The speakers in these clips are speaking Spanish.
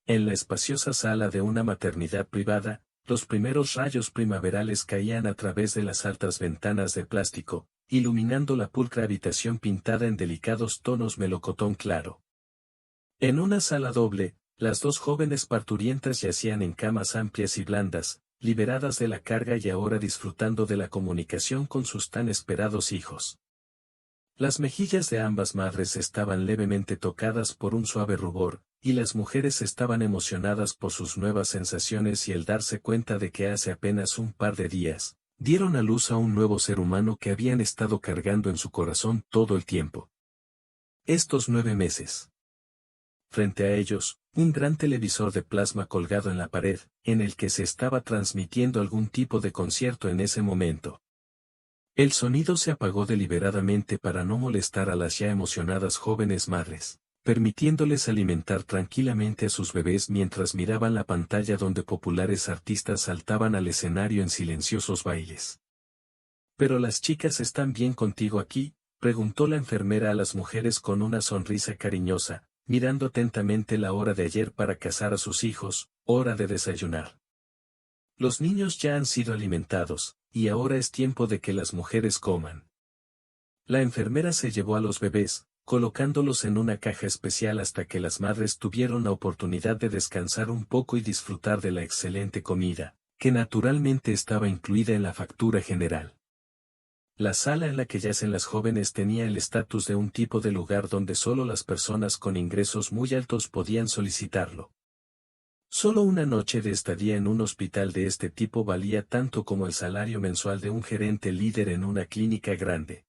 En la espaciosa sala de una maternidad privada, los primeros rayos primaverales caían a través de las altas ventanas de plástico, iluminando la pulcra habitación pintada en delicados tonos melocotón claro. En una sala doble, las dos jóvenes parturientas yacían en camas amplias y blandas, liberadas de la carga y ahora disfrutando de la comunicación con sus tan esperados hijos. Las mejillas de ambas madres estaban levemente tocadas por un suave rubor, y las mujeres estaban emocionadas por sus nuevas sensaciones y el darse cuenta de que hace apenas un par de días, dieron a luz a un nuevo ser humano que habían estado cargando en su corazón todo el tiempo. Estos 9 meses. Frente a ellos, un gran televisor de plasma colgado en la pared, en el que se estaba transmitiendo algún tipo de concierto en ese momento. El sonido se apagó deliberadamente para no molestar a las ya emocionadas jóvenes madres, permitiéndoles alimentar tranquilamente a sus bebés mientras miraban la pantalla donde populares artistas saltaban al escenario en silenciosos bailes. ¿Pero las chicas están bien contigo aquí?, preguntó la enfermera a las mujeres con una sonrisa cariñosa, mirando atentamente la hora de ayer para casar a sus hijos, hora de desayunar. Los niños ya han sido alimentados, y ahora es tiempo de que las mujeres coman. La enfermera se llevó a los bebés, colocándolos en una caja especial hasta que las madres tuvieron la oportunidad de descansar un poco y disfrutar de la excelente comida, que naturalmente estaba incluida en la factura general. La sala en la que yacen las jóvenes tenía el estatus de un tipo de lugar donde solo las personas con ingresos muy altos podían solicitarlo. Solo una noche de estadía en un hospital de este tipo valía tanto como el salario mensual de un gerente líder en una clínica grande.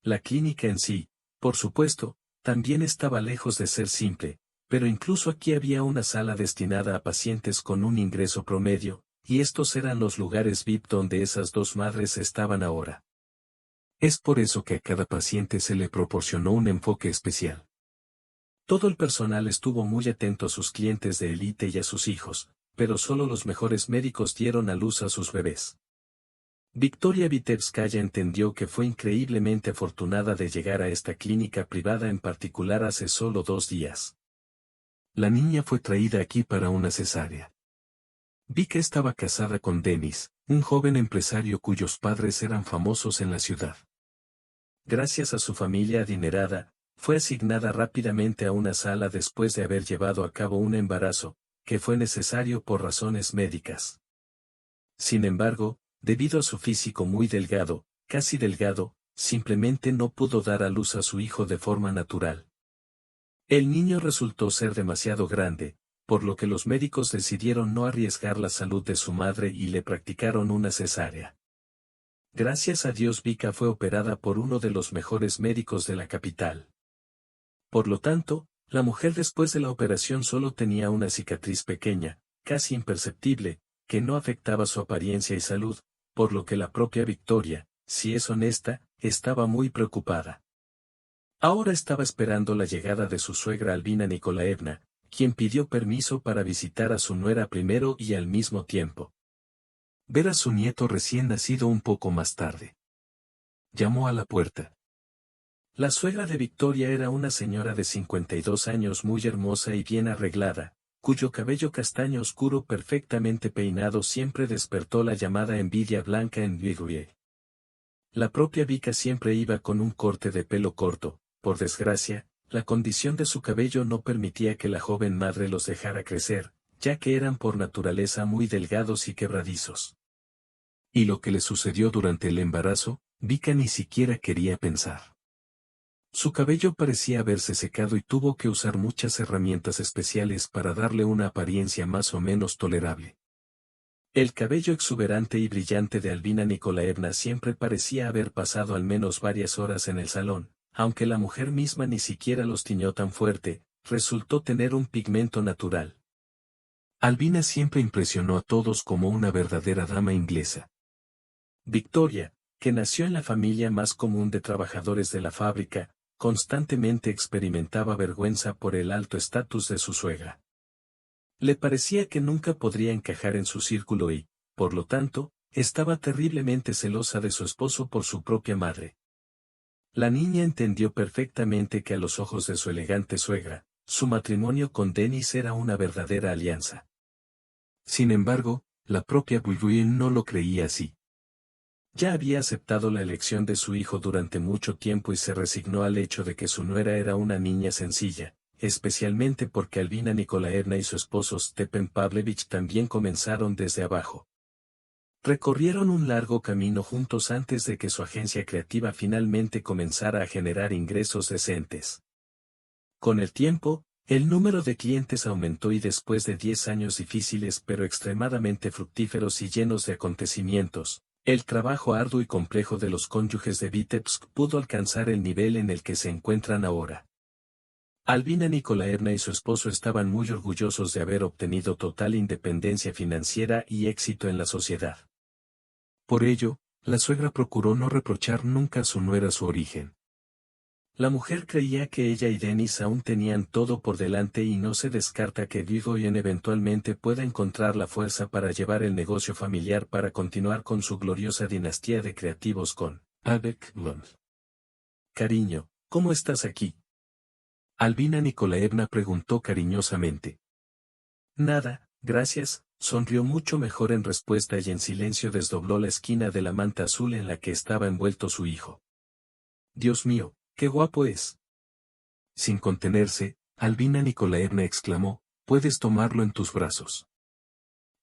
La clínica en sí, por supuesto, también estaba lejos de ser simple, pero incluso aquí había una sala destinada a pacientes con un ingreso promedio, y estos eran los lugares VIP donde esas dos madres estaban ahora. Es por eso que a cada paciente se le proporcionó un enfoque especial. Todo el personal estuvo muy atento a sus clientes de élite y a sus hijos, pero solo los mejores médicos dieron a luz a sus bebés. Victoria Vitebskaya entendió que fue increíblemente afortunada de llegar a esta clínica privada en particular hace solo 2 días. La niña fue traída aquí para una cesárea. Vika estaba casada con Denis, un joven empresario cuyos padres eran famosos en la ciudad. Gracias a su familia adinerada, fue asignada rápidamente a una sala después de haber llevado a cabo un embarazo, que fue necesario por razones médicas. Sin embargo, debido a su físico muy delgado, casi delgado, simplemente no pudo dar a luz a su hijo de forma natural. El niño resultó ser demasiado grande, por lo que los médicos decidieron no arriesgar la salud de su madre y le practicaron una cesárea. Gracias a Dios Vika fue operada por uno de los mejores médicos de la capital. Por lo tanto, la mujer después de la operación solo tenía una cicatriz pequeña, casi imperceptible, que no afectaba su apariencia y salud, por lo que la propia Victoria, si es honesta, estaba muy preocupada. Ahora estaba esperando la llegada de su suegra Albina Nikolaevna, quien pidió permiso para visitar a su nuera primero y al mismo tiempo ver a su nieto recién nacido un poco más tarde. Llamó a la puerta. La suegra de Victoria era una señora de 52 años muy hermosa y bien arreglada, cuyo cabello castaño oscuro perfectamente peinado siempre despertó la llamada envidia blanca en Vigouille. La propia Vika siempre iba con un corte de pelo corto, por desgracia, la condición de su cabello no permitía que la joven madre los dejara crecer, ya que eran por naturaleza muy delgados y quebradizos. Y lo que le sucedió durante el embarazo, Vika ni siquiera quería pensar. Su cabello parecía haberse secado y tuvo que usar muchas herramientas especiales para darle una apariencia más o menos tolerable. El cabello exuberante y brillante de Albina Nikolaevna siempre parecía haber pasado al menos varias horas en el salón, aunque la mujer misma ni siquiera los tiñó tan fuerte, resultó tener un pigmento natural. Albina siempre impresionó a todos como una verdadera dama inglesa. Victoria, que nació en la familia más común de trabajadores de la fábrica, constantemente experimentaba vergüenza por el alto estatus de su suegra. Le parecía que nunca podría encajar en su círculo y, por lo tanto, estaba terriblemente celosa de su esposo por su propia madre. La niña entendió perfectamente que a los ojos de su elegante suegra, su matrimonio con Denis era una verdadera alianza. Sin embargo, la propia Bouillon no lo creía así. Ya había aceptado la elección de su hijo durante mucho tiempo y se resignó al hecho de que su nuera era una niña sencilla, especialmente porque Albina Nikolaevna y su esposo Stepan Pavlovich también comenzaron desde abajo. Recorrieron un largo camino juntos antes de que su agencia creativa finalmente comenzara a generar ingresos decentes. Con el tiempo, el número de clientes aumentó y después de 10 años difíciles pero extremadamente fructíferos y llenos de acontecimientos, el trabajo arduo y complejo de los cónyuges de Vitebsk pudo alcanzar el nivel en el que se encuentran ahora. Albina Nikolaevna y su esposo estaban muy orgullosos de haber obtenido total independencia financiera y éxito en la sociedad. Por ello, la suegra procuró no reprochar nunca a su nuera su origen. La mujer creía que ella y Denis aún tenían todo por delante y no se descarta que Vigoyen eventualmente pueda encontrar la fuerza para llevar el negocio familiar para continuar con su gloriosa dinastía de creativos con Avec Lund. Cariño, ¿cómo estás aquí? Albina Nikolaevna preguntó cariñosamente. Nada, gracias, sonrió mucho mejor en respuesta y en silencio desdobló la esquina de la manta azul en la que estaba envuelto su hijo. Dios mío, qué guapo es. Sin contenerse, Albina Nikolaevna exclamó, puedes tomarlo en tus brazos.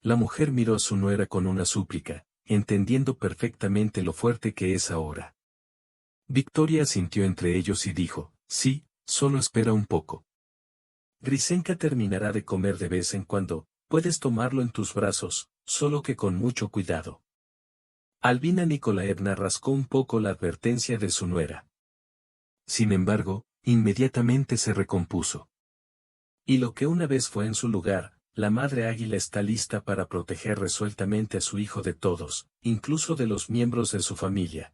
La mujer miró a su nuera con una súplica, entendiendo perfectamente lo fuerte que es ahora. Victoria asintió entre ellos y dijo, sí, solo espera un poco. Grisenka terminará de comer de vez en cuando, puedes tomarlo en tus brazos, solo que con mucho cuidado. Albina Nikolaevna rascó un poco la advertencia de su nuera. Sin embargo, inmediatamente se recompuso. Y lo que una vez fue en su lugar, la madre águila está lista para proteger resueltamente a su hijo de todos, incluso de los miembros de su familia.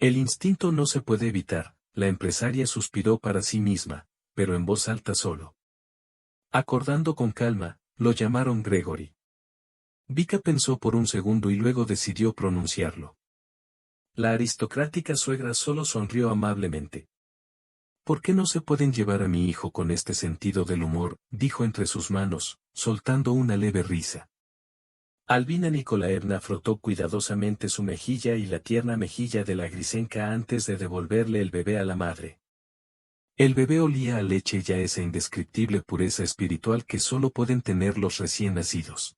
El instinto no se puede evitar, la empresaria suspiró para sí misma, pero en voz alta solo. Acordando con calma, lo llamaron Gregory. Vika pensó por un segundo y luego decidió pronunciarlo. La aristocrática suegra solo sonrió amablemente. ¿Por qué no se pueden llevar a mi hijo con este sentido del humor?, dijo entre sus manos, soltando una leve risa. Albina Nikolaevna frotó cuidadosamente su mejilla y la tierna mejilla de la Grisenka antes de devolverle el bebé a la madre. El bebé olía a leche y a esa indescriptible pureza espiritual que solo pueden tener los recién nacidos.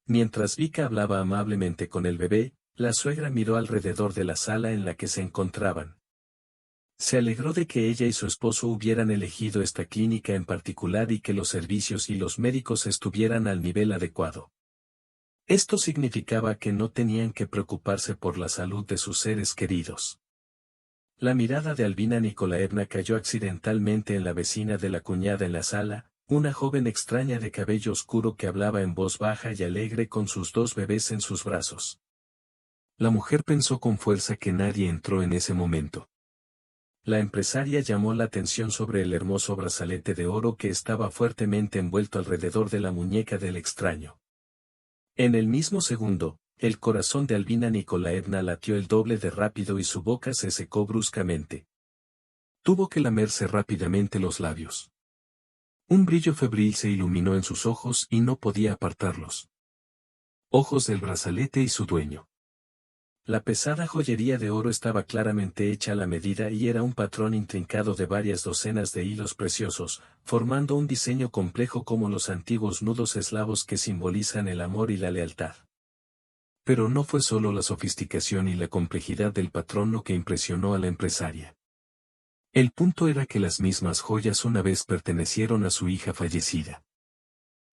Mientras Vika hablaba amablemente con el bebé, la suegra miró alrededor de la sala en la que se encontraban. Se alegró de que ella y su esposo hubieran elegido esta clínica en particular y que los servicios y los médicos estuvieran al nivel adecuado. Esto significaba que no tenían que preocuparse por la salud de sus seres queridos. La mirada de Albina Nikolaevna cayó accidentalmente en la vecina de la cuñada en la sala, una joven extraña de cabello oscuro que hablaba en voz baja y alegre con sus dos bebés en sus brazos. La mujer pensó con fuerza que nadie entró en ese momento. La empresaria llamó la atención sobre el hermoso brazalete de oro que estaba fuertemente envuelto alrededor de la muñeca del extraño. En el mismo segundo, el corazón de Albina Nikolaevna latió el doble de rápido y su boca se secó bruscamente. Tuvo que lamerse rápidamente los labios. Un brillo febril se iluminó en sus ojos y no podía apartarlos. Ojos del brazalete y su dueño. La pesada joyería de oro estaba claramente hecha a la medida y era un patrón intrincado de varias docenas de hilos preciosos, formando un diseño complejo como los antiguos nudos eslavos que simbolizan el amor y la lealtad. Pero no fue solo la sofisticación y la complejidad del patrón lo que impresionó a la empresaria. El punto era que las mismas joyas una vez pertenecieron a su hija fallecida.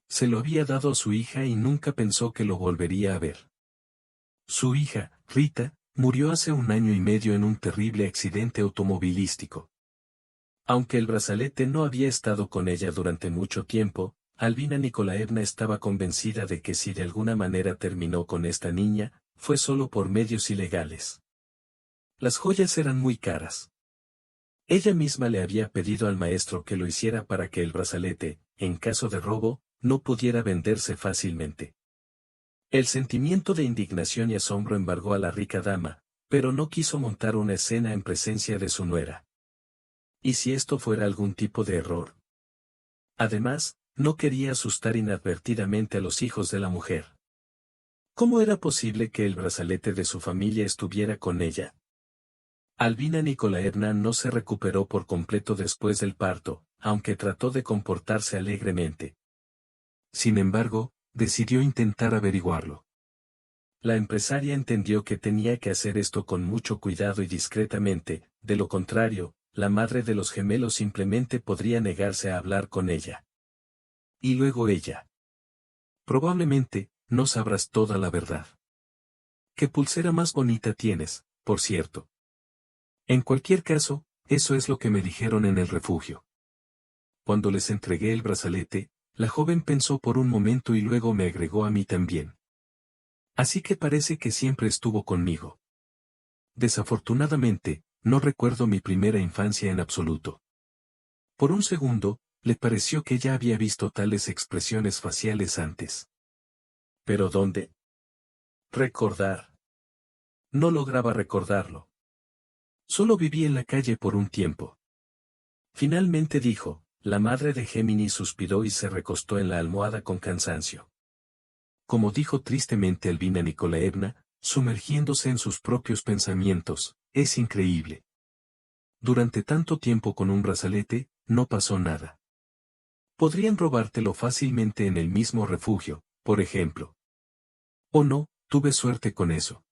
Se lo había dado a su hija y nunca pensó que lo volvería a ver. Su hija, Rita, murió hace 1 año y medio en un terrible accidente automovilístico. Aunque el brazalete no había estado con ella durante mucho tiempo, Albina Nikolaevna estaba convencida de que si de alguna manera terminó con esta niña, fue solo por medios ilegales. Las joyas eran muy caras. Ella misma le había pedido al maestro que lo hiciera para que el brazalete, en caso de robo, no pudiera venderse fácilmente. El sentimiento de indignación y asombro embargó a la rica dama, pero no quiso montar una escena en presencia de su nuera. ¿Y si esto fuera algún tipo de error? Además, no quería asustar inadvertidamente a los hijos de la mujer. ¿Cómo era posible que el brazalete de su familia estuviera con ella? Albina Nikolaevna no se recuperó por completo después del parto, aunque trató de comportarse alegremente. Sin embargo, decidió intentar averiguarlo. La empresaria entendió que tenía que hacer esto con mucho cuidado y discretamente, de lo contrario, la madre de los gemelos simplemente podría negarse a hablar con ella. Y luego ella. Probablemente, no sabrás toda la verdad. ¿Qué pulsera más bonita tienes, por cierto? En cualquier caso, eso es lo que me dijeron en el refugio. Cuando les entregué el brazalete, la joven pensó por un momento y luego me agregó a mí también. Así que parece que siempre estuvo conmigo. Desafortunadamente, no recuerdo mi primera infancia en absoluto. Por un segundo, le pareció que ya había visto tales expresiones faciales antes. ¿Pero dónde? Recordar. No lograba recordarlo. Solo viví en la calle por un tiempo. Finalmente dijo, la madre de Géminis suspiró y se recostó en la almohada con cansancio. Como dijo tristemente Albina Nikolaevna, sumergiéndose en sus propios pensamientos, es increíble. Durante tanto tiempo con un brazalete, no pasó nada. Podrían robártelo fácilmente en el mismo refugio, por ejemplo. O no, tuve suerte con eso.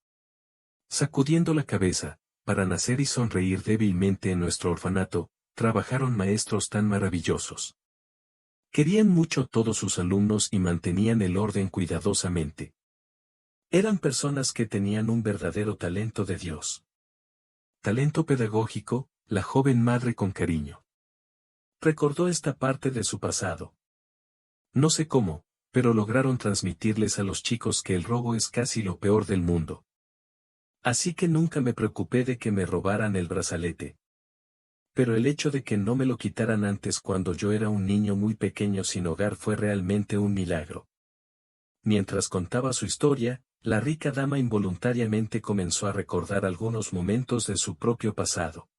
Sacudiendo la cabeza, para nacer y sonreír débilmente en nuestro orfanato, trabajaron maestros tan maravillosos. Querían mucho todos sus alumnos y mantenían el orden cuidadosamente. Eran personas que tenían un verdadero talento de Dios. Talento pedagógico, la joven madre con cariño. Recordó esta parte de su pasado. No sé cómo, pero lograron transmitirles a los chicos que el robo es casi lo peor del mundo. Así que nunca me preocupé de que me robaran el brazalete. Pero el hecho de que no me lo quitaran antes cuando yo era un niño muy pequeño sin hogar fue realmente un milagro. Mientras contaba su historia, la rica dama involuntariamente comenzó a recordar algunos momentos de su propio pasado.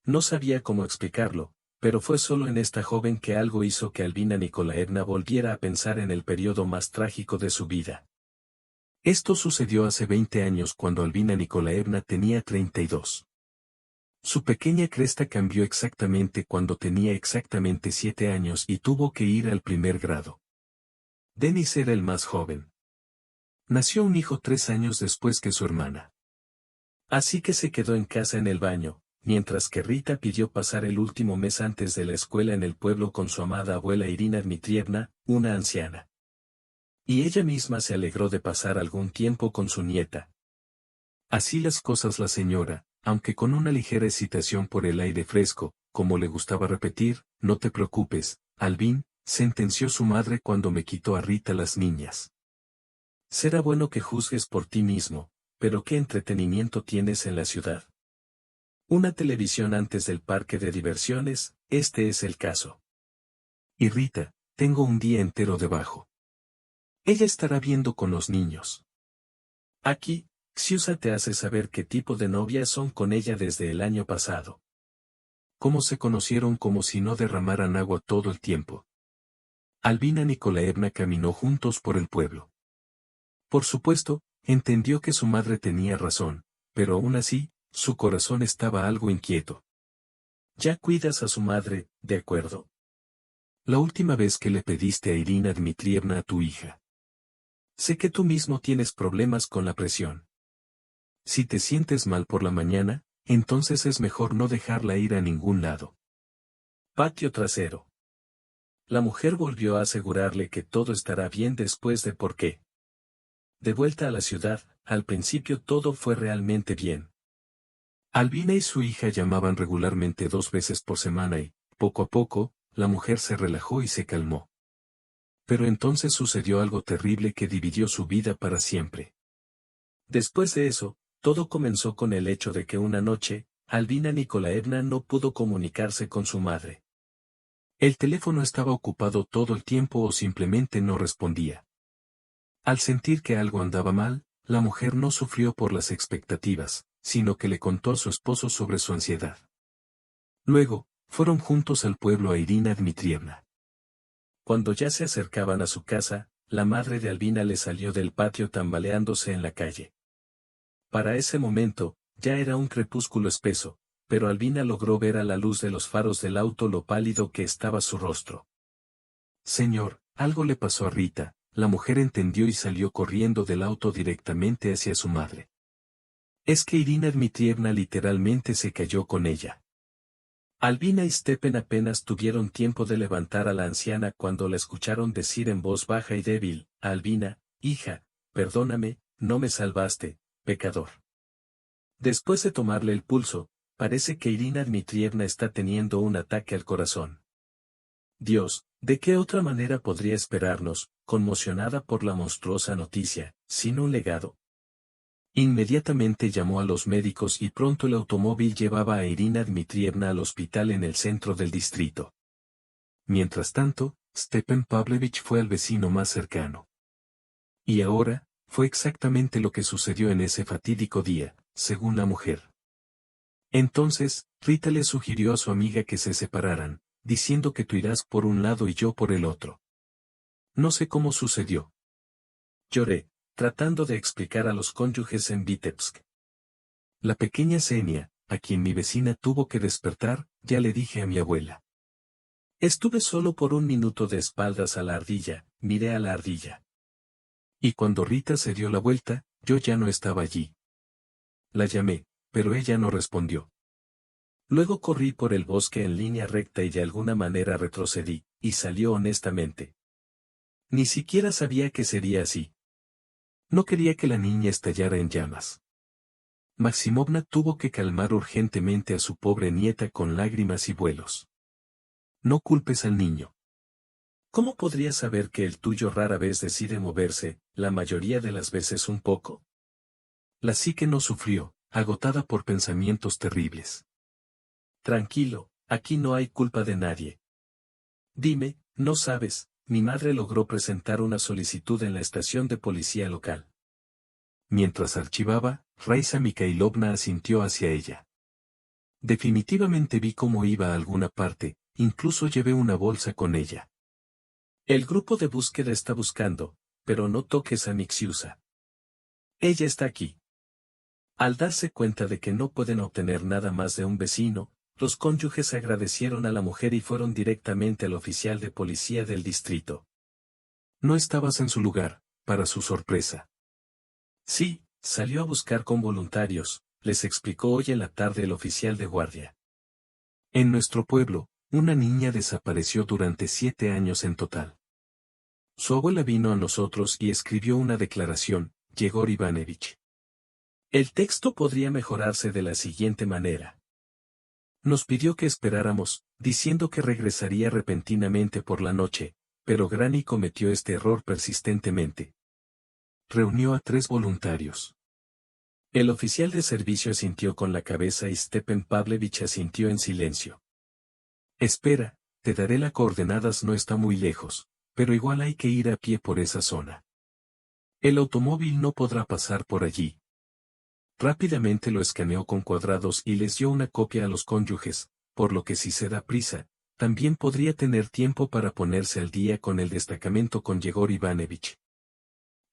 No sabía cómo explicarlo, pero fue solo en esta joven que algo hizo que Albina Nikolaevna volviera a pensar en el periodo más trágico de su vida. Esto sucedió hace 20 años cuando Albina Nikolaevna tenía 32. Su pequeña cresta cambió exactamente cuando tenía exactamente 7 años y tuvo que ir al primer grado. Denis era el más joven. Nació un hijo 3 años después que su hermana. Así que se quedó en casa en el baño, mientras que Rita pidió pasar el último mes antes de la escuela en el pueblo con su amada abuela Irina Dmitrievna, una anciana. Y ella misma se alegró de pasar algún tiempo con su nieta. Así las cosas la señora, aunque con una ligera excitación por el aire fresco, como le gustaba repetir, no te preocupes, Albín, sentenció su madre cuando me quitó a Rita las niñas. Será bueno que juzgues por ti mismo, pero ¿qué entretenimiento tienes en la ciudad? Una televisión antes del parque de diversiones, este es el caso. Y Rita, tengo un día entero debajo. Ella estará viendo con los niños. Aquí, Xiusa te hace saber qué tipo de novias son con ella desde el año pasado. Cómo se conocieron como si no derramaran agua todo el tiempo. Albina Nikolaevna caminó juntos por el pueblo. Por supuesto, entendió que su madre tenía razón, pero aún así, su corazón estaba algo inquieto. Ya cuidas a su madre, ¿de acuerdo? La última vez que le pediste a Irina Dmitrievna a tu hija. Sé que tú mismo tienes problemas con la presión. Si te sientes mal por la mañana, entonces es mejor no dejarla ir a ningún lado. Patio trasero. La mujer volvió a asegurarle que todo estará bien después de por qué. De vuelta a la ciudad, al principio todo fue realmente bien. Albina y su hija llamaban regularmente 2 veces por semana y, poco a poco, la mujer se relajó y se calmó. Pero entonces sucedió algo terrible que dividió su vida para siempre. Después de eso, todo comenzó con el hecho de que una noche, Albina Nikolaevna no pudo comunicarse con su madre. El teléfono estaba ocupado todo el tiempo o simplemente no respondía. Al sentir que algo andaba mal, la mujer no sufrió por las expectativas, sino que le contó a su esposo sobre su ansiedad. Luego, fueron juntos al pueblo a Irina Dmitrievna. Cuando ya se acercaban a su casa, la madre de Albina le salió del patio tambaleándose en la calle. Para ese momento, ya era un crepúsculo espeso, pero Albina logró ver a la luz de los faros del auto lo pálido que estaba su rostro. Señor, algo le pasó a Rita, la mujer entendió y salió corriendo del auto directamente hacia su madre. Es que Irina Dmitrievna literalmente se cayó con ella. Albina y Stepan apenas tuvieron tiempo de levantar a la anciana cuando la escucharon decir en voz baja y débil, Albina, hija, perdóname, no me salvaste, pecador. Después de tomarle el pulso, parece que Irina Dmitrievna está teniendo un ataque al corazón. Dios, ¿de qué otra manera podría esperarnos, conmocionada por la monstruosa noticia, sin un legado? Inmediatamente llamó a los médicos y pronto el automóvil llevaba a Irina Dmitrievna al hospital en el centro del distrito. Mientras tanto, Stepan Pavlovich fue al vecino más cercano. Y ahora, fue exactamente lo que sucedió en ese fatídico día, según la mujer. Entonces, Rita le sugirió a su amiga que se separaran, diciendo que tú irás por un lado y yo por el otro. No sé cómo sucedió. Lloré, tratando de explicar a los cónyuges en Vitebsk. La pequeña Xenia, a quien mi vecina tuvo que despertar, ya le dije a mi abuela. Estuve solo por un minuto de espaldas a la ardilla, miré a la ardilla. Y cuando Rita se dio la vuelta, yo ya no estaba allí. La llamé, pero ella no respondió. Luego corrí por el bosque en línea recta y de alguna manera retrocedí, y salió honestamente. Ni siquiera sabía que sería así. No quería que la niña estallara en llamas. Maximovna tuvo que calmar urgentemente a su pobre nieta con lágrimas y vuelos. No culpes al niño. ¿Cómo podría saber que el tuyo rara vez decide moverse, la mayoría de las veces un poco? La psique no sufrió, agotada por pensamientos terribles. Tranquilo, aquí no hay culpa de nadie. Dime, ¿no sabes? Mi madre logró presentar una solicitud en la estación de policía local. Mientras archivaba, Raisa Mikhailovna asintió hacia ella. Definitivamente vi cómo iba a alguna parte, incluso llevé una bolsa con ella. El grupo de búsqueda está buscando, pero no toques a Mixiusa. Ella está aquí. Al darse cuenta de que no pueden obtener nada más de un vecino, los cónyuges agradecieron a la mujer y fueron directamente al oficial de policía del distrito. No estabas en su lugar, para su sorpresa. Sí, salió a buscar con voluntarios, les explicó hoy en la tarde el oficial de guardia. En nuestro pueblo, una niña desapareció durante 7 años en total. Su abuela vino a nosotros y escribió una declaración, Yegor Ivanovich. El texto podría mejorarse de la siguiente manera. Nos pidió que esperáramos, diciendo que regresaría repentinamente por la noche, pero Granny cometió este error persistentemente. Reunió a 3 voluntarios. El oficial de servicio asintió con la cabeza y Stepan Pavlovich asintió en silencio. Espera, te daré las coordenadas, no está muy lejos, pero igual hay que ir a pie por esa zona. El automóvil no podrá pasar por allí. Rápidamente lo escaneó con cuadrados y les dio una copia a los cónyuges, por lo que si se da prisa, también podría tener tiempo para ponerse al día con el destacamento con Yegor Ivanovich.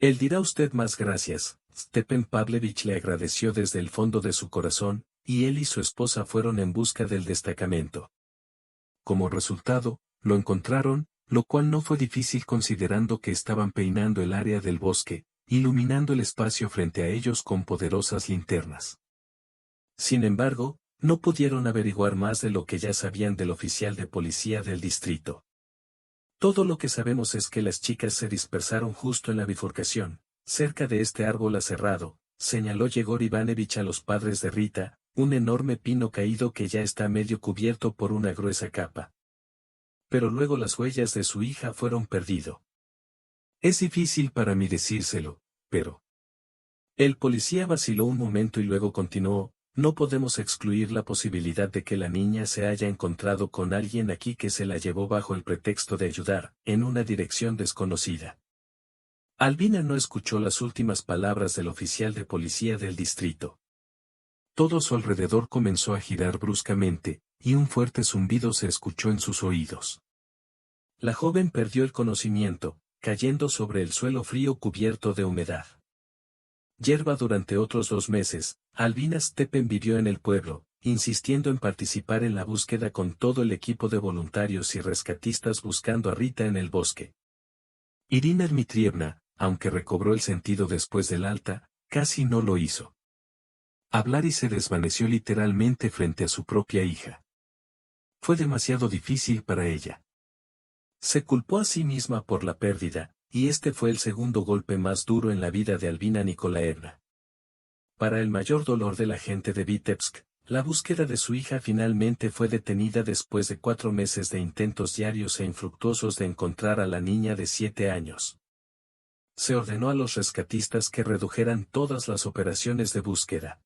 Él dirá usted más gracias, Stepan Pavlovich le agradeció desde el fondo de su corazón, y él y su esposa fueron en busca del destacamento. Como resultado, lo encontraron, lo cual no fue difícil considerando que estaban peinando el área del bosque, iluminando el espacio frente a ellos con poderosas linternas. Sin embargo, no pudieron averiguar más de lo que ya sabían del oficial de policía del distrito. Todo lo que sabemos es que las chicas se dispersaron justo en la bifurcación, cerca de este árbol aserrado, señaló Yegor Ivanovich a los padres de Rita, un enorme pino caído que ya está medio cubierto por una gruesa capa. Pero luego las huellas de su hija fueron perdido. Es difícil para mí decírselo, pero... El policía vaciló un momento y luego continuó, no podemos excluir la posibilidad de que la niña se haya encontrado con alguien aquí que se la llevó bajo el pretexto de ayudar, en una dirección desconocida. Albina no escuchó las últimas palabras del oficial de policía del distrito. Todo a su alrededor comenzó a girar bruscamente, y un fuerte zumbido se escuchó en sus oídos. La joven perdió el conocimiento, cayendo sobre el suelo frío cubierto de humedad. Yerba durante otros 2 meses, Albina Stepen vivió en el pueblo, insistiendo en participar en la búsqueda con todo el equipo de voluntarios y rescatistas buscando a Rita en el bosque. Irina Dmitrievna, aunque recobró el sentido después del alta, casi no lo hizo. Hablar y se desvaneció literalmente frente a su propia hija. Fue demasiado difícil para ella. Se culpó a sí misma por la pérdida, y este fue el segundo golpe más duro en la vida de Albina Nikolaevna. Para el mayor dolor de la gente de Vitebsk, la búsqueda de su hija finalmente fue detenida después de 4 meses de intentos diarios e infructuosos de encontrar a la niña de 7 años. Se ordenó a los rescatistas que redujeran todas las operaciones de búsqueda.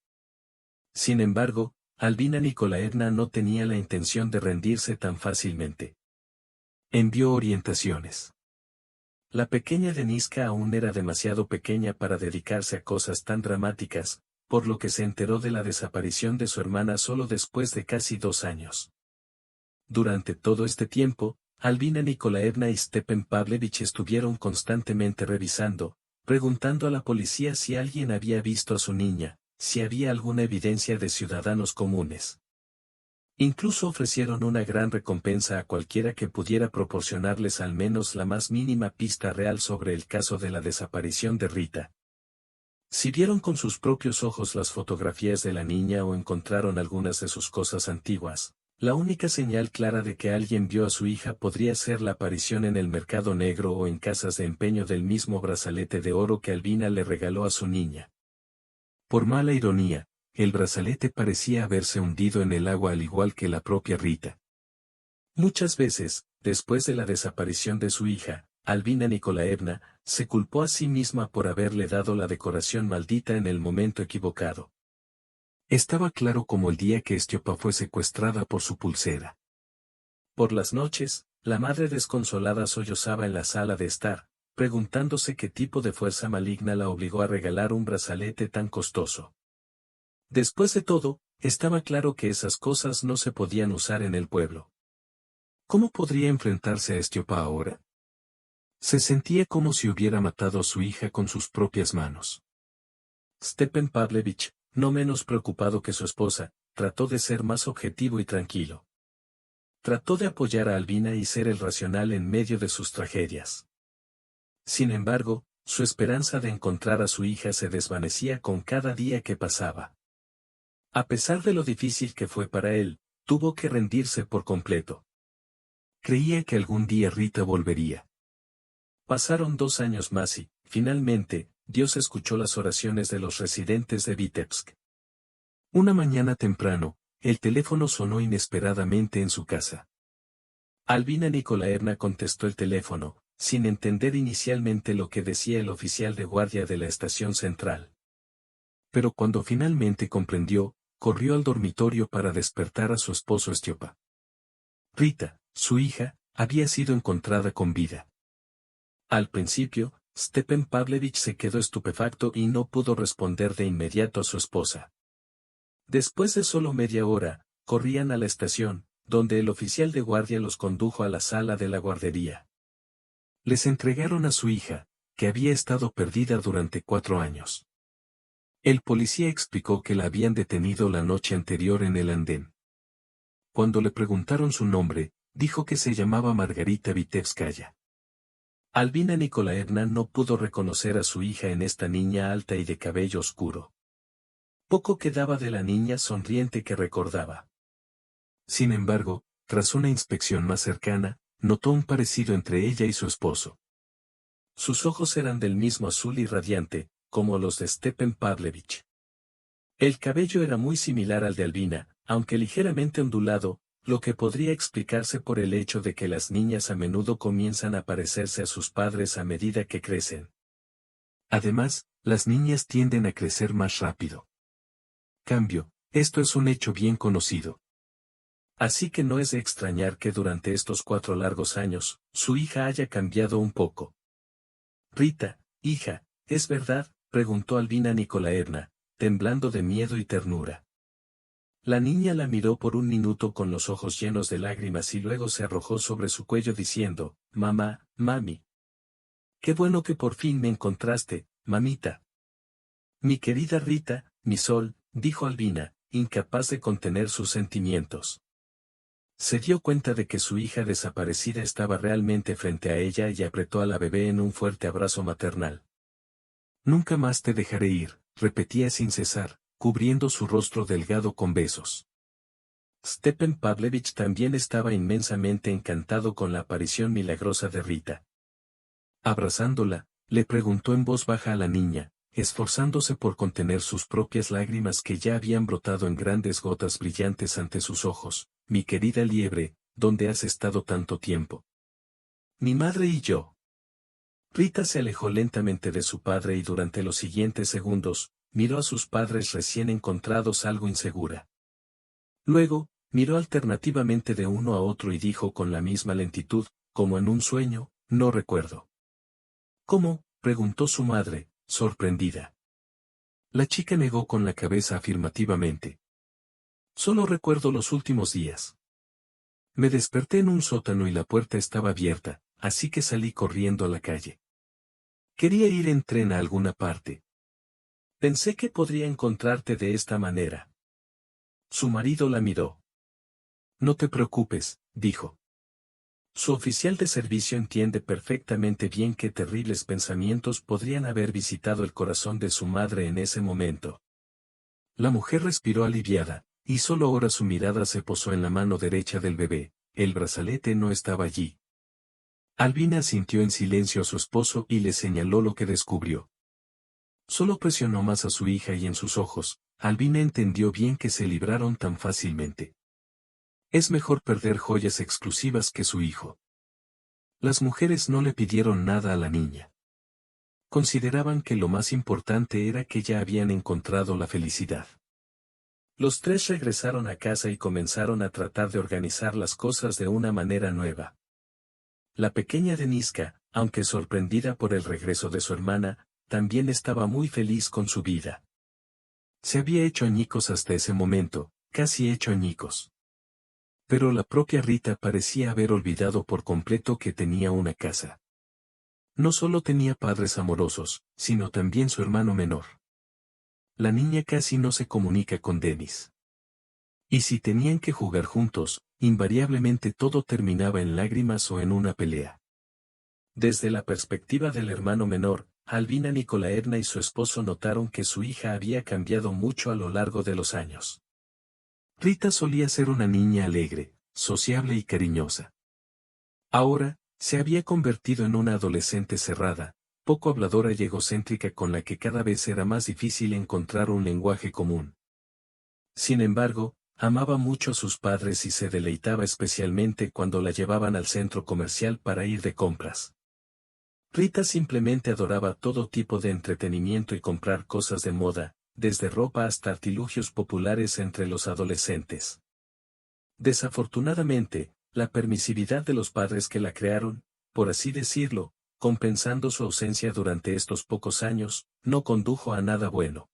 Sin embargo, Albina Nikolaevna no tenía la intención de rendirse tan fácilmente. Envió orientaciones. La pequeña Deniska aún era demasiado pequeña para dedicarse a cosas tan dramáticas, por lo que se enteró de la desaparición de su hermana solo después de casi 2 años. Durante todo este tiempo, Albina Nikolaevna y Stepan Pavlovich estuvieron constantemente revisando, preguntando a la policía si alguien había visto a su niña, si había alguna evidencia de ciudadanos comunes. Incluso ofrecieron una gran recompensa a cualquiera que pudiera proporcionarles al menos la más mínima pista real sobre el caso de la desaparición de Rita. Si vieron con sus propios ojos las fotografías de la niña o encontraron algunas de sus cosas antiguas, la única señal clara de que alguien vio a su hija podría ser la aparición en el mercado negro o en casas de empeño del mismo brazalete de oro que Albina le regaló a su niña. Por mala ironía, el brazalete parecía haberse hundido en el agua al igual que la propia Rita. Muchas veces, después de la desaparición de su hija, Albina Nikolaevna se culpó a sí misma por haberle dado la decoración maldita en el momento equivocado. Estaba claro como el día que Stiopa fue secuestrada por su pulsera. Por las noches, la madre desconsolada sollozaba en la sala de estar, preguntándose qué tipo de fuerza maligna la obligó a regalar un brazalete tan costoso. Después de todo, estaba claro que esas cosas no se podían usar en el pueblo. ¿Cómo podría enfrentarse a Stiopa ahora? Se sentía como si hubiera matado a su hija con sus propias manos. Stepan Pavlovich, no menos preocupado que su esposa, trató de ser más objetivo y tranquilo. Trató de apoyar a Albina y ser el racional en medio de sus tragedias. Sin embargo, su esperanza de encontrar a su hija se desvanecía con cada día que pasaba. A pesar de lo difícil que fue para él, tuvo que rendirse por completo. Creía que algún día Rita volvería. Pasaron 2 años más y, finalmente, Dios escuchó las oraciones de los residentes de Vitebsk. Una mañana temprano, el teléfono sonó inesperadamente en su casa. Albina Nikolaevna contestó el teléfono, sin entender inicialmente lo que decía el oficial de guardia de la estación central. Pero cuando finalmente comprendió, corrió al dormitorio para despertar a su esposo Stiopa. Rita, su hija, había sido encontrada con vida. Al principio, Stepan Pavlovich se quedó estupefacto y no pudo responder de inmediato a su esposa. Después de solo media hora, corrían a la estación, donde el oficial de guardia los condujo a la sala de la guardería. Les entregaron a su hija, que había estado perdida durante 4 años. El policía explicó que la habían detenido la noche anterior en el andén. Cuando le preguntaron su nombre, dijo que se llamaba Margarita Vitebskaya. Albina Nikolaevna no pudo reconocer a su hija en esta niña alta y de cabello oscuro. Poco quedaba de la niña sonriente que recordaba. Sin embargo, tras una inspección más cercana, notó un parecido entre ella y su esposo. Sus ojos eran del mismo azul y radiante, como los de Stepan Pavlovich. El cabello era muy similar al de Albina, aunque ligeramente ondulado, lo que podría explicarse por el hecho de que las niñas a menudo comienzan a parecerse a sus padres a medida que crecen. Además, las niñas tienden a crecer más rápido. Cambio, esto es un hecho bien conocido. Así que no es de extrañar que durante estos 4 largos años, su hija haya cambiado un poco. Rita, hija, ¿es verdad?, preguntó Albina Nikolaevna, temblando de miedo y ternura. La niña la miró por un minuto con los ojos llenos de lágrimas y luego se arrojó sobre su cuello diciendo, «Mamá, mami. Qué bueno que por fin me encontraste, mamita». «Mi querida Rita, mi sol», dijo Albina, incapaz de contener sus sentimientos. Se dio cuenta de que su hija desaparecida estaba realmente frente a ella y apretó a la bebé en un fuerte abrazo maternal. «Nunca más te dejaré ir», repetía sin cesar, cubriendo su rostro delgado con besos. Stepan Pavlovich también estaba inmensamente encantado con la aparición milagrosa de Rita. Abrazándola, le preguntó en voz baja a la niña, esforzándose por contener sus propias lágrimas que ya habían brotado en grandes gotas brillantes ante sus ojos, «Mi querida liebre, ¿dónde has estado tanto tiempo?» «Mi madre y yo». Rita se alejó lentamente de su padre y durante los siguientes segundos, miró a sus padres recién encontrados algo insegura. Luego, miró alternativamente de uno a otro y dijo con la misma lentitud, como en un sueño, «No recuerdo». «¿Cómo?», preguntó su madre, sorprendida. La chica negó con la cabeza afirmativamente. «Solo recuerdo los últimos días. Me desperté en un sótano y la puerta estaba abierta, así que salí corriendo a la calle. Quería ir en tren a alguna parte. Pensé que podría encontrarte de esta manera». Su marido la miró. «No te preocupes», dijo. Su oficial de servicio entiende perfectamente bien qué terribles pensamientos podrían haber visitado el corazón de su madre en ese momento. La mujer respiró aliviada, y solo ahora su mirada se posó en la mano derecha del bebé, el brazalete no estaba allí. Albina asintió en silencio a su esposo y le señaló lo que descubrió. Solo presionó más a su hija y en sus ojos, Albina entendió bien que se libraron tan fácilmente. Es mejor perder joyas exclusivas que su hijo. Las mujeres no le pidieron nada a la niña. Consideraban que lo más importante era que ya habían encontrado la felicidad. Los tres regresaron a casa y comenzaron a tratar de organizar las cosas de una manera nueva. La pequeña Deniska, aunque sorprendida por el regreso de su hermana, también estaba muy feliz con su vida. Se había hecho añicos hasta ese momento, casi hecho añicos. Pero la propia Rita parecía haber olvidado por completo que tenía una casa. No solo tenía padres amorosos, sino también su hermano menor. La niña casi no se comunica con Denis. Y si tenían que jugar juntos, invariablemente todo terminaba en lágrimas o en una pelea. Desde la perspectiva del hermano menor, Albina Nikolaevna y su esposo notaron que su hija había cambiado mucho a lo largo de los años. Rita solía ser una niña alegre, sociable y cariñosa. Ahora, se había convertido en una adolescente cerrada, poco habladora y egocéntrica con la que cada vez era más difícil encontrar un lenguaje común. Sin embargo, amaba mucho a sus padres y se deleitaba especialmente cuando la llevaban al centro comercial para ir de compras. Rita simplemente adoraba todo tipo de entretenimiento y comprar cosas de moda, desde ropa hasta artilugios populares entre los adolescentes. Desafortunadamente, la permisividad de los padres que la crearon, por así decirlo, compensando su ausencia durante estos pocos años, no condujo a nada bueno.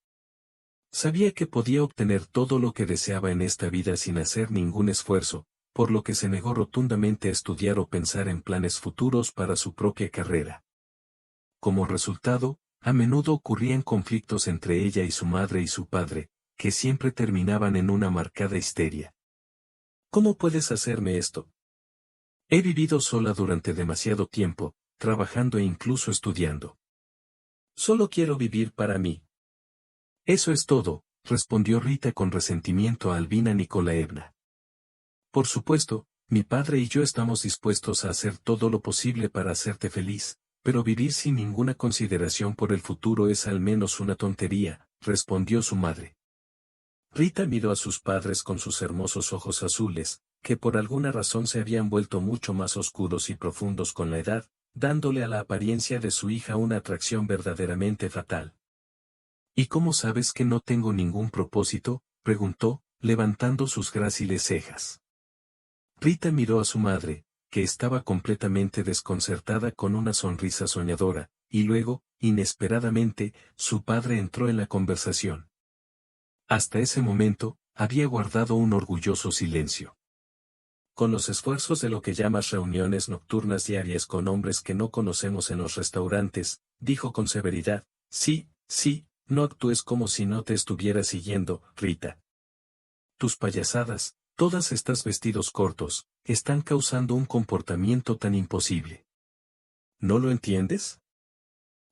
Sabía que podía obtener todo lo que deseaba en esta vida sin hacer ningún esfuerzo, por lo que se negó rotundamente a estudiar o pensar en planes futuros para su propia carrera. Como resultado, a menudo ocurrían conflictos entre ella y su madre y su padre, que siempre terminaban en una marcada histeria. «¿Cómo puedes hacerme esto? He vivido sola durante demasiado tiempo, trabajando e incluso estudiando. Solo quiero vivir para mí». «Eso es todo», respondió Rita con resentimiento a Albina Nikolaevna. «Por supuesto, mi padre y yo estamos dispuestos a hacer todo lo posible para hacerte feliz, pero vivir sin ninguna consideración por el futuro es al menos una tontería», respondió su madre. Rita miró a sus padres con sus hermosos ojos azules, que por alguna razón se habían vuelto mucho más oscuros y profundos con la edad, dándole a la apariencia de su hija una atracción verdaderamente fatal. «¿Y cómo sabes que no tengo ningún propósito?», preguntó, levantando sus gráciles cejas. Rita miró a su madre, que estaba completamente desconcertada con una sonrisa soñadora, y luego, inesperadamente, su padre entró en la conversación. Hasta ese momento, había guardado un orgulloso silencio. Con los esfuerzos de lo que llamas reuniones nocturnas diarias con hombres que no conocemos en los restaurantes, dijo con severidad, sí, no actúes como si no te estuviera siguiendo, Rita. Tus payasadas, todas estas vestidos cortos, están causando un comportamiento tan imposible. ¿No lo entiendes?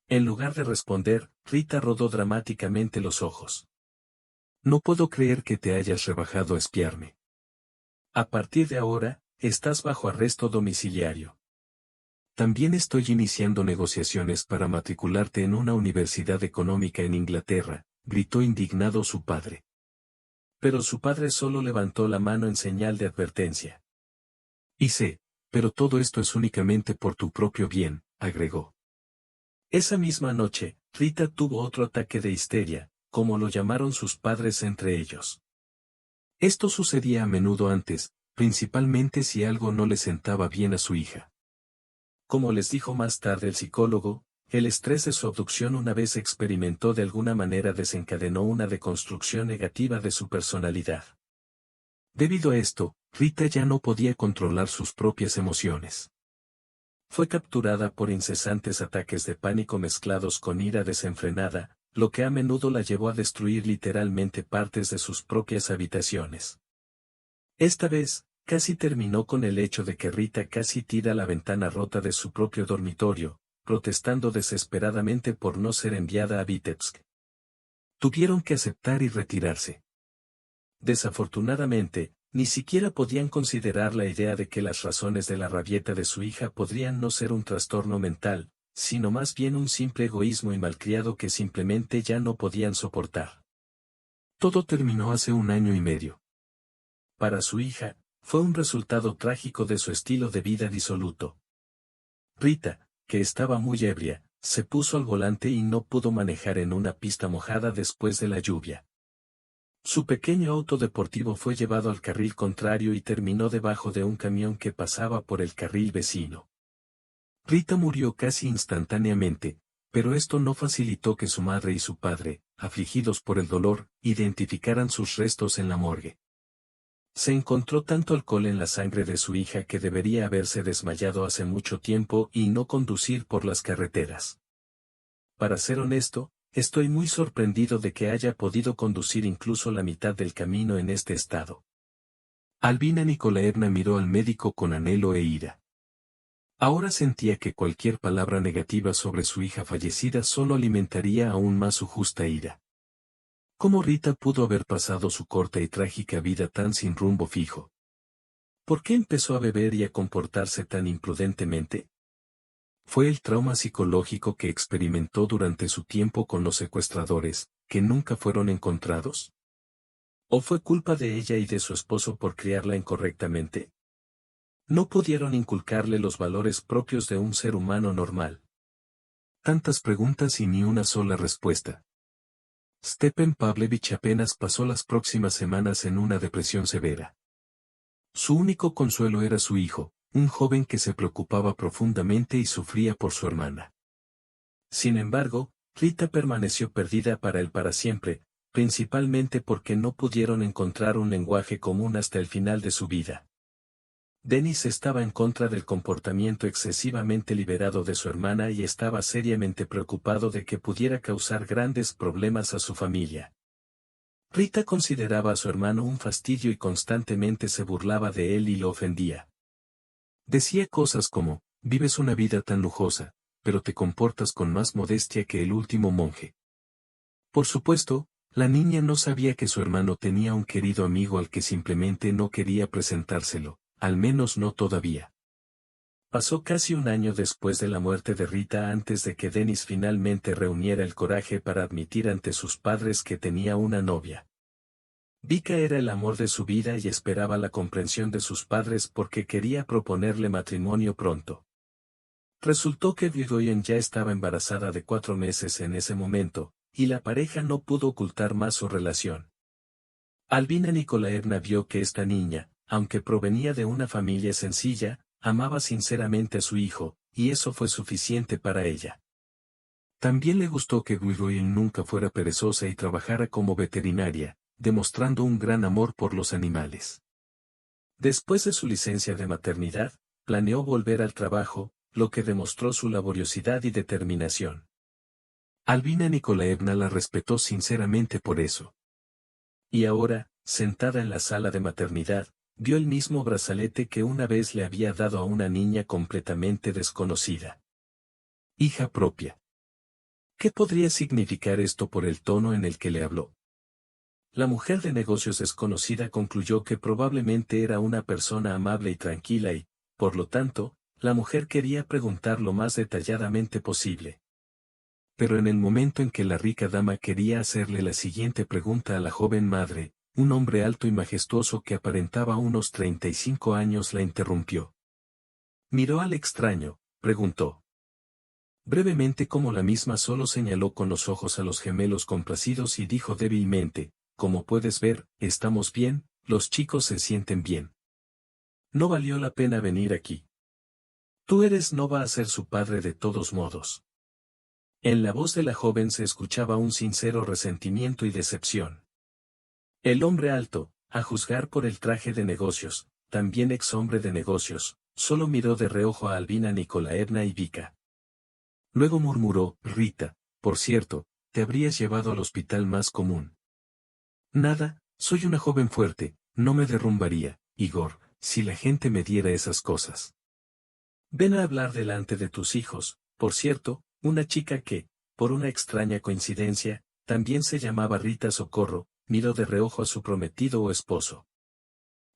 En lugar de responder, Rita rodó dramáticamente los ojos. No puedo creer que te hayas rebajado a espiarme. A partir de ahora, estás bajo arresto domiciliario. También estoy iniciando negociaciones para matricularte en una universidad económica en Inglaterra, gritó indignado su padre. Pero su padre solo levantó la mano en señal de advertencia. Y sé, pero todo esto es únicamente por tu propio bien, agregó. Esa misma noche, Rita tuvo otro ataque de histeria, como lo llamaron sus padres entre ellos. Esto sucedía a menudo antes, principalmente si algo no le sentaba bien a su hija. Como les dijo más tarde el psicólogo, el estrés de su abducción una vez experimentó de alguna manera desencadenó una deconstrucción negativa de su personalidad. Debido a esto, Rita ya no podía controlar sus propias emociones. Fue capturada por incesantes ataques de pánico mezclados con ira desenfrenada, lo que a menudo la llevó a destruir literalmente partes de sus propias habitaciones. Esta vez, casi terminó con el hecho de que Rita casi tira la ventana rota de su propio dormitorio, protestando desesperadamente por no ser enviada a Vitebsk. Tuvieron que aceptar y retirarse. Desafortunadamente, ni siquiera podían considerar la idea de que las razones de la rabieta de su hija podrían no ser un trastorno mental, sino más bien un simple egoísmo y malcriado que simplemente ya no podían soportar. Todo terminó hace 1 año y medio. Para su hija, fue un resultado trágico de su estilo de vida disoluto. Rita, que estaba muy ebria, se puso al volante y no pudo manejar en una pista mojada después de la lluvia. Su pequeño auto deportivo fue llevado al carril contrario y terminó debajo de un camión que pasaba por el carril vecino. Rita murió casi instantáneamente, pero esto no facilitó que su madre y su padre, afligidos por el dolor, identificaran sus restos en la morgue. Se encontró tanto alcohol en la sangre de su hija que debería haberse desmayado hace mucho tiempo y no conducir por las carreteras. Para ser honesto, estoy muy sorprendido de que haya podido conducir incluso la mitad del camino en este estado. Albina Nikolaevna miró al médico con anhelo e ira. Ahora sentía que cualquier palabra negativa sobre su hija fallecida solo alimentaría aún más su justa ira. ¿Cómo Rita pudo haber pasado su corta y trágica vida tan sin rumbo fijo? ¿Por qué empezó a beber y a comportarse tan imprudentemente? ¿Fue el trauma psicológico que experimentó durante su tiempo con los secuestradores, que nunca fueron encontrados? ¿O fue culpa de ella y de su esposo por criarla incorrectamente? No pudieron inculcarle los valores propios de un ser humano normal. Tantas preguntas y ni una sola respuesta. Stepan Pavlovich apenas pasó las próximas semanas en una depresión severa. Su único consuelo era su hijo, un joven que se preocupaba profundamente y sufría por su hermana. Sin embargo, Rita permaneció perdida para él para siempre, principalmente porque no pudieron encontrar un lenguaje común hasta el final de su vida. Denis estaba en contra del comportamiento excesivamente liberado de su hermana y estaba seriamente preocupado de que pudiera causar grandes problemas a su familia. Rita consideraba a su hermano un fastidio y constantemente se burlaba de él y lo ofendía. Decía cosas como, vives una vida tan lujosa, pero te comportas con más modestia que el último monje. Por supuesto, la niña no sabía que su hermano tenía un querido amigo al que simplemente no quería presentárselo. Al menos no todavía. Pasó casi 1 año después de la muerte de Rita antes de que Denis finalmente reuniera el coraje para admitir ante sus padres que tenía una novia. Vika era el amor de su vida y esperaba la comprensión de sus padres porque quería proponerle matrimonio pronto. Resultó que Grigoyen ya estaba embarazada de 4 meses en ese momento, y la pareja no pudo ocultar más su relación. Albina Nikolaevna vio que esta niña, aunque provenía de una familia sencilla, amaba sinceramente a su hijo, y eso fue suficiente para ella. También le gustó que Grigoyen nunca fuera perezosa y trabajara como veterinaria, demostrando un gran amor por los animales. Después de su licencia de maternidad, planeó volver al trabajo, lo que demostró su laboriosidad y determinación. Albina Nikolaevna la respetó sinceramente por eso. Y ahora, sentada en la sala de maternidad, vio el mismo brazalete que una vez le había dado a una niña completamente desconocida. Hija propia. ¿Qué podría significar esto por el tono en el que le habló? La mujer de negocios desconocida concluyó que probablemente era una persona amable y tranquila y, por lo tanto, la mujer quería preguntar lo más detalladamente posible. Pero en el momento en que la rica dama quería hacerle la siguiente pregunta a la joven madre, un hombre alto y majestuoso que aparentaba unos 35 años la interrumpió. Miró al extraño, preguntó. Brevemente como la misma solo señaló con los ojos a los gemelos complacidos y dijo débilmente, como puedes ver, estamos bien, los chicos se sienten bien. No valió la pena venir aquí. Tú no va a ser su padre de todos modos. En la voz de la joven se escuchaba un sincero resentimiento y decepción. El hombre alto, a juzgar por el traje de negocios, también ex hombre de negocios, solo miró de reojo a Albina Nikolaevna y Vika. Luego murmuró, Rita, por cierto, te habrías llevado al hospital más común. Nada, soy una joven fuerte, no me derrumbaría, Igor, si la gente me diera esas cosas. Ven a hablar delante de tus hijos, por cierto, una chica que, por una extraña coincidencia, también se llamaba Rita Socorro, miró de reojo a su prometido o esposo.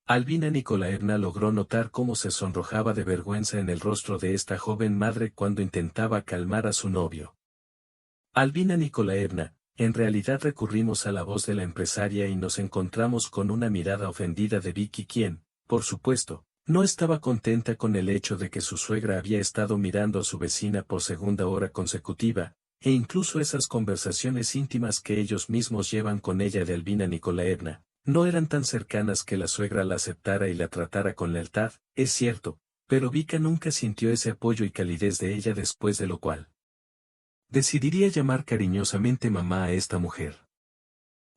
Albina Nikolaevna logró notar cómo se sonrojaba de vergüenza en el rostro de esta joven madre cuando intentaba calmar a su novio. Albina Nikolaevna, en realidad recurrimos a la voz de la empresaria y nos encontramos con una mirada ofendida de Vicky quien, por supuesto, no estaba contenta con el hecho de que su suegra había estado mirando a su vecina por segunda hora consecutiva, e incluso esas conversaciones íntimas que ellos mismos llevan con ella de Albina Nikolaevna, no eran tan cercanas que la suegra la aceptara y la tratara con lealtad, es cierto, pero Vika nunca sintió ese apoyo y calidez de ella después de lo cual decidiría llamar cariñosamente mamá a esta mujer.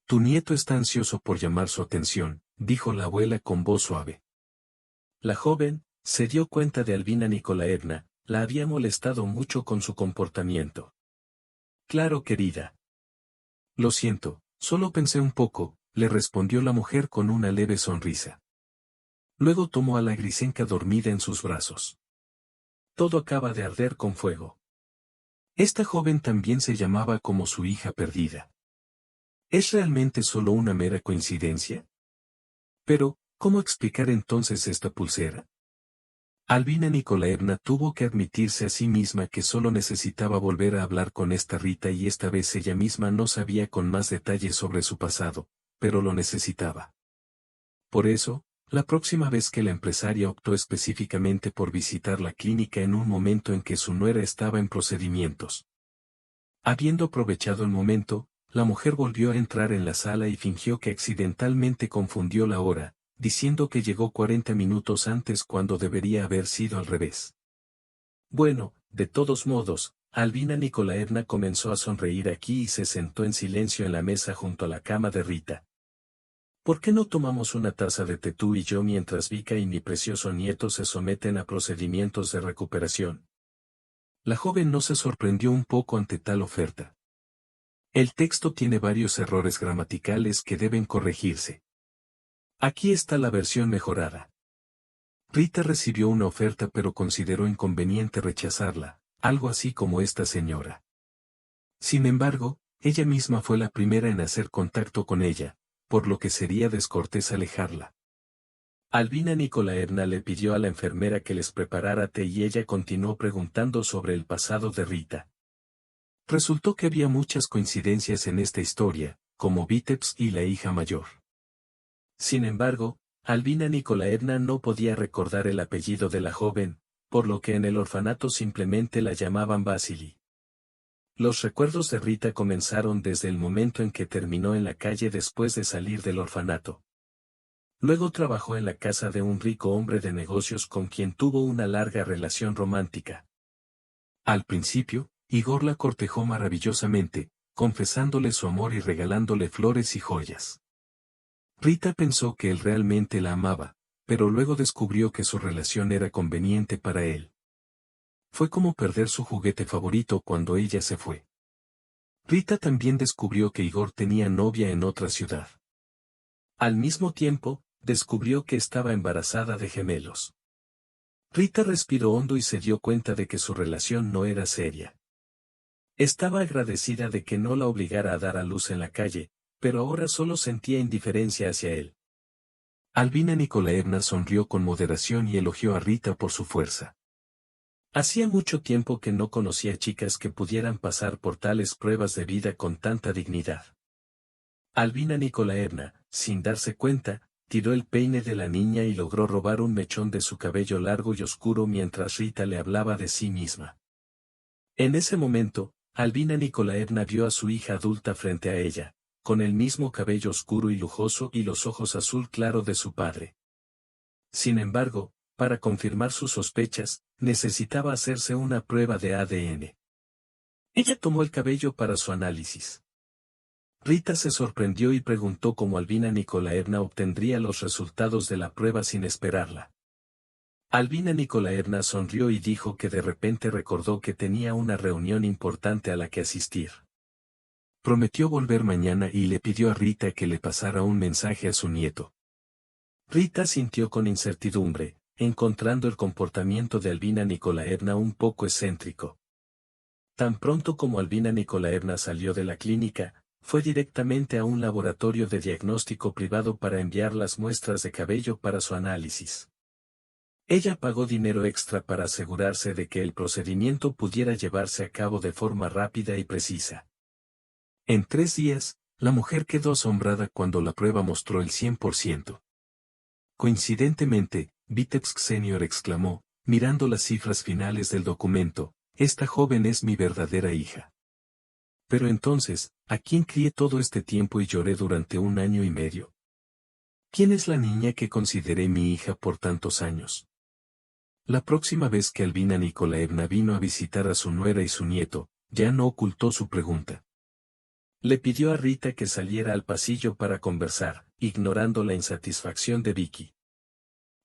Tu nieto está ansioso por llamar su atención, dijo la abuela con voz suave. La joven, se dio cuenta de Albina Nikolaevna, la había molestado mucho con su comportamiento. Claro, querida. Lo siento, solo pensé un poco, le respondió la mujer con una leve sonrisa. Luego tomó a la grisenca dormida en sus brazos. Todo acaba de arder con fuego. Esta joven también se llamaba como su hija perdida. ¿Es realmente solo una mera coincidencia? Pero, ¿cómo explicar entonces esta pulsera? Albina Nikolaevna tuvo que admitirse a sí misma que solo necesitaba volver a hablar con esta Rita y esta vez ella misma no sabía con más detalles sobre su pasado, pero lo necesitaba. Por eso, la próxima vez que la empresaria optó específicamente por visitar la clínica en un momento en que su nuera estaba en procedimientos. Habiendo aprovechado el momento, la mujer volvió a entrar en la sala y fingió que accidentalmente confundió la hora, diciendo que llegó 40 minutos antes cuando debería haber sido al revés. Bueno, de todos modos, Albina Nikolaevna comenzó a sonreír aquí y se sentó en silencio en la mesa junto a la cama de Rita. ¿Por qué no tomamos una taza de té tú y yo mientras Vika y mi precioso nieto se someten a procedimientos de recuperación? La joven no se sorprendió un poco ante tal oferta. El texto tiene varios errores gramaticales que deben corregirse. Aquí está la versión mejorada. Rita recibió una oferta pero consideró inconveniente rechazarla, algo así como esta señora. Sin embargo, ella misma fue la primera en hacer contacto con ella, por lo que sería descortés alejarla. Albina Nikolaevna le pidió a la enfermera que les preparara té y ella continuó preguntando sobre el pasado de Rita. Resultó que había muchas coincidencias en esta historia, como Vítebsk y la hija mayor. Sin embargo, Albina Nikolaevna no podía recordar el apellido de la joven, por lo que en el orfanato simplemente la llamaban Vasily. Los recuerdos de Rita comenzaron desde el momento en que terminó en la calle después de salir del orfanato. Luego trabajó en la casa de un rico hombre de negocios con quien tuvo una larga relación romántica. Al principio, Igor la cortejó maravillosamente, confesándole su amor y regalándole flores y joyas. Rita pensó que él realmente la amaba, pero luego descubrió que su relación era conveniente para él. Fue como perder su juguete favorito cuando ella se fue. Rita también descubrió que Igor tenía novia en otra ciudad. Al mismo tiempo, descubrió que estaba embarazada de gemelos. Rita respiró hondo y se dio cuenta de que su relación no era seria. Estaba agradecida de que no la obligara a dar a luz en la calle, pero ahora solo sentía indiferencia hacia él. Albina Nikolaevna sonrió con moderación y elogió a Rita por su fuerza. Hacía mucho tiempo que no conocía chicas que pudieran pasar por tales pruebas de vida con tanta dignidad. Albina Nikolaevna, sin darse cuenta, tiró el peine de la niña y logró robar un mechón de su cabello largo y oscuro mientras Rita le hablaba de sí misma. En ese momento, Albina Nikolaevna vio a su hija adulta frente a ella, con el mismo cabello oscuro y lujoso y los ojos azul claro de su padre. Sin embargo, para confirmar sus sospechas, necesitaba hacerse una prueba de ADN. Ella tomó el cabello para su análisis. Rita se sorprendió y preguntó cómo Albina Nikolaevna obtendría los resultados de la prueba sin esperarla. Albina Nikolaevna sonrió y dijo que de repente recordó que tenía una reunión importante a la que asistir. Prometió volver mañana y le pidió a Rita que le pasara un mensaje a su nieto. Rita sintió con incertidumbre, encontrando el comportamiento de Albina Nikolaevna un poco excéntrico. Tan pronto como Albina Nikolaevna salió de la clínica, fue directamente a un laboratorio de diagnóstico privado para enviar las muestras de cabello para su análisis. Ella pagó dinero extra para asegurarse de que el procedimiento pudiera llevarse a cabo de forma rápida y precisa. En 3 días, la mujer quedó asombrada cuando la prueba mostró el 100%. Coincidentemente, Vitebsk Senior exclamó, mirando las cifras finales del documento, esta joven es mi verdadera hija. Pero entonces, ¿a quién crié todo este tiempo y lloré durante 1 año y medio? ¿Quién es la niña que consideré mi hija por tantos años? La próxima vez que Albina Nikolaevna vino a visitar a su nuera y su nieto, ya no ocultó su pregunta. Le pidió a Rita que saliera al pasillo para conversar, ignorando la insatisfacción de Vicky.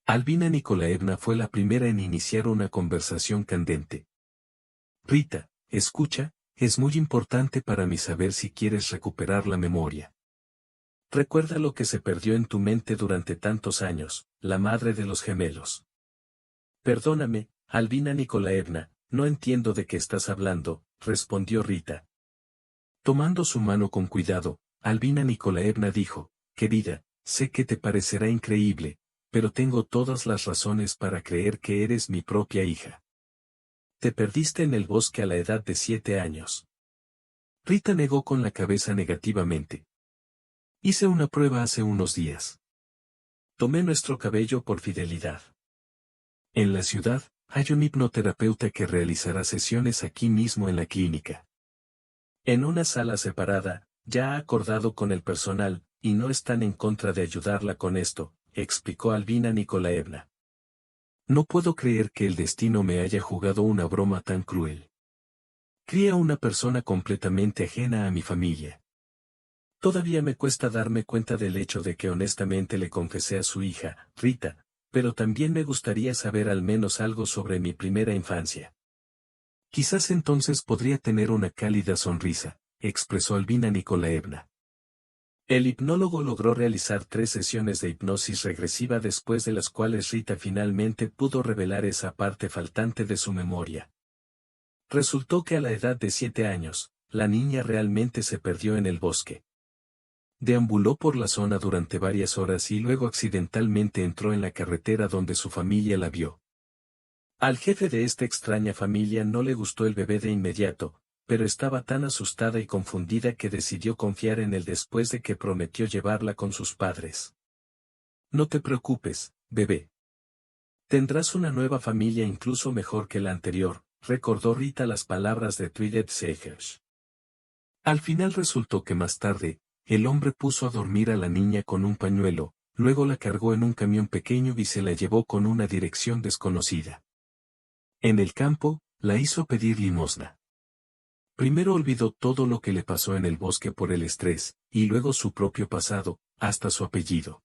Albina Nikolaevna fue la primera en iniciar una conversación candente. Rita, escucha, es muy importante para mí saber si quieres recuperar la memoria. Recuerda lo que se perdió en tu mente durante tantos años, la madre de los gemelos. Perdóname, Albina Nikolaevna, no entiendo de qué estás hablando, respondió Rita. Tomando su mano con cuidado, Albina Nikolaevna dijo, querida, sé que te parecerá increíble, pero tengo todas las razones para creer que eres mi propia hija. Te perdiste en el bosque a la edad de 7 años. Rita negó con la cabeza negativamente. Hice una prueba hace unos días. Tomé nuestro cabello por fidelidad. En la ciudad, hay un hipnoterapeuta que realizará sesiones aquí mismo en la clínica. En una sala separada, ya ha acordado con el personal, y no están en contra de ayudarla con esto, explicó Albina Nikolaevna. No puedo creer que el destino me haya jugado una broma tan cruel. Crié a una persona completamente ajena a mi familia. Todavía me cuesta darme cuenta del hecho de que honestamente le confesé a su hija, Rita, pero también me gustaría saber al menos algo sobre mi primera infancia. Quizás entonces podría tener una cálida sonrisa, expresó Albina Nikolaevna. El hipnólogo logró realizar 3 sesiones de hipnosis regresiva después de las cuales Rita finalmente pudo revelar esa parte faltante de su memoria. Resultó que a la edad de 7 años, la niña realmente se perdió en el bosque. Deambuló por la zona durante varias horas y luego accidentalmente entró en la carretera donde su familia la vio. Al jefe de esta extraña familia no le gustó el bebé de inmediato, pero estaba tan asustada y confundida que decidió confiar en él después de que prometió llevarla con sus padres. No te preocupes, bebé. Tendrás una nueva familia incluso mejor que la anterior, recordó Rita las palabras de Twidet Segers. Al final resultó que más tarde, el hombre puso a dormir a la niña con un pañuelo, luego la cargó en un camión pequeño y se la llevó con una dirección desconocida. En el campo, la hizo pedir limosna. Primero olvidó todo lo que le pasó en el bosque por el estrés, y luego su propio pasado, hasta su apellido.